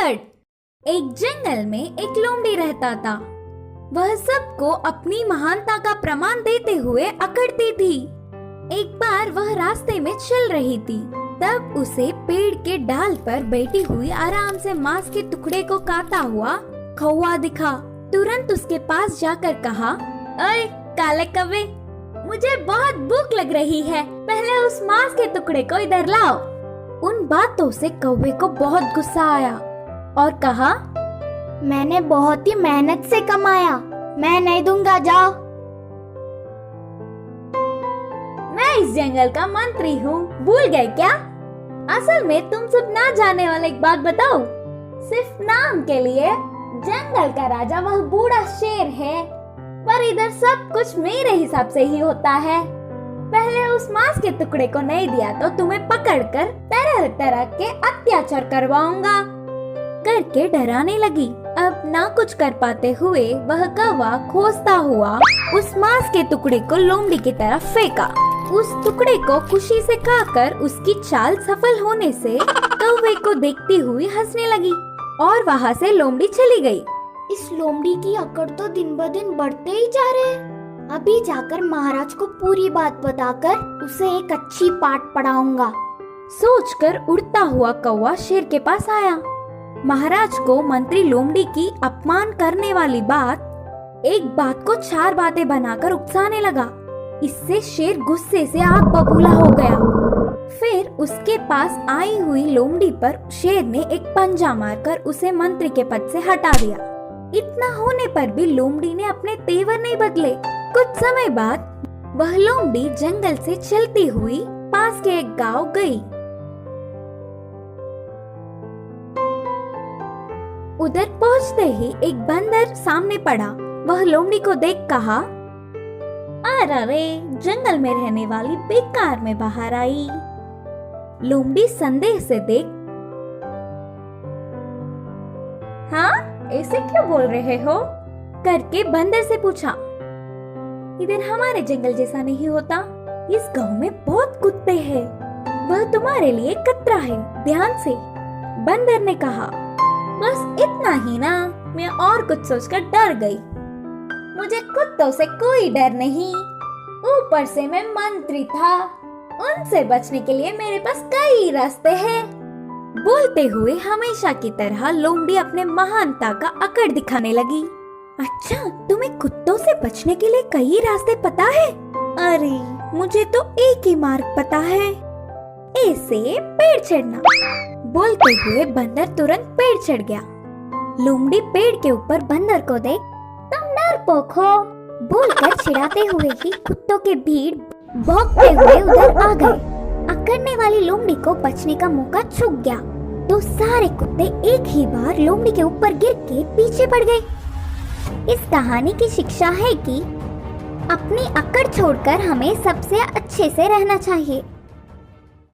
अकड़। एक जंगल में एक लोमड़ी रहता था। वह सबको अपनी महानता का प्रमाण देते हुए अकड़ती थी। एक बार वह रास्ते में चल रही थी, तब उसे पेड़ के डाल पर बैठी हुई आराम से मांस के टुकड़े को काटता हुआ कौवा दिखा। तुरंत उसके पास जाकर कहा, अरे काले कौवे, मुझे बहुत भूख लग रही है, पहले उस मांस के टुकड़े को इधर लाओ। उन बातों से कौवे को बहुत गुस्सा आया और कहा, मैंने बहुत ही मेहनत से कमाया, मैं नहीं दूंगा, जाओ। मैं इस जंगल का मंत्री हूँ, भूल गए क्या? असल में तुम सब ना जाने वाला एक बात बताओ, सिर्फ नाम के लिए जंगल का राजा वह बूढ़ा शेर है, पर इधर सब कुछ मेरे हिसाब से ही होता है। पहले उस मांस के टुकड़े को नहीं दिया तो तुम्हें पकड़कर तरह तरह के अत्याचार करवाऊंगा करके डराने लगी। अब ना कुछ कर पाते हुए वह कौवा खोजता हुआ उस मांस के टुकड़े को लोमड़ी की तरफ फेंका। उस टुकड़े को खुशी से खाकर उसकी चाल सफल होने से कौवे को देखती हुई हंसने लगी और वहाँ से लोमड़ी चली गई। इस लोमड़ी की अकड़ तो दिन ब दिन बढ़ते ही जा रहे हैं। अभी जाकर महाराज को पूरी बात बताकर उसे एक अच्छी पाठ पढ़ाऊंगा। सोचकर उड़ता हुआ कौवा शेर के पास आया। महाराज को मंत्री लोमड़ी की अपमान करने वाली एक बात को 4 बातें बनाकर उकसाने लगा। इससे शेर गुस्से से आग बबूला हो गया। फिर उसके पास आई हुई लोमड़ी पर शेर ने एक पंजा मारकर उसे मंत्री के पद से हटा दिया। इतना होने पर भी लोमड़ी ने अपने तेवर नहीं बदले। कुछ समय बाद वह लोमड़ी जंगल से चलती हुई पास के एक गांव गई। उधर पहुंचते ही एक बंदर सामने पड़ा। वह लोमड़ी को देख कहा, अरे जंगल में रहने वाली बेकार में बाहर आई। लोमड़ी संदेह से देख, हाँ ऐसे क्यों बोल रहे हो करके बंदर से पूछा। इधर हमारे जंगल जैसा नहीं होता, इस गांव में बहुत कुत्ते हैं, वह तुम्हारे लिए खतरा है, ध्यान से। बंदर ने कहा, बस इतना ही ना, मैं और कुछ सोचकर डर गई। मुझे कुत्तों से कोई डर नहीं, ऊपर से मैं मंत्री था, उनसे बचने के लिए मेरे पास कई रास्ते हैं। बोलते हुए हमेशा की तरह लोमड़ी अपने महानता का अकड़ दिखाने लगी। अच्छा, तुम्हें कुत्तों से बचने के लिए कई रास्ते पता है? अरे मुझे तो एक ही मार्ग पता है, ऐसे पेड़ चढ़ना। बोलते हुए बंदर तुरंत पेड़ चढ़ गया। लोमड़ी पेड़ के ऊपर बंदर को देख, तुम डरपोक हो बोलकर चिढ़ाते हुए ही कुत्तों के भीड़ भौंकते हुए उधर आ गए। अकड़ने वाली लोमड़ी को बचने का मौका चूक गया तो सारे कुत्ते एक ही बार लोमड़ी के ऊपर गिर के पीछे पड़ गए। इस कहानी की शिक्षा है कि अपनी अकड़ छोड़कर हमें सबसे अच्छे से रहना चाहिए।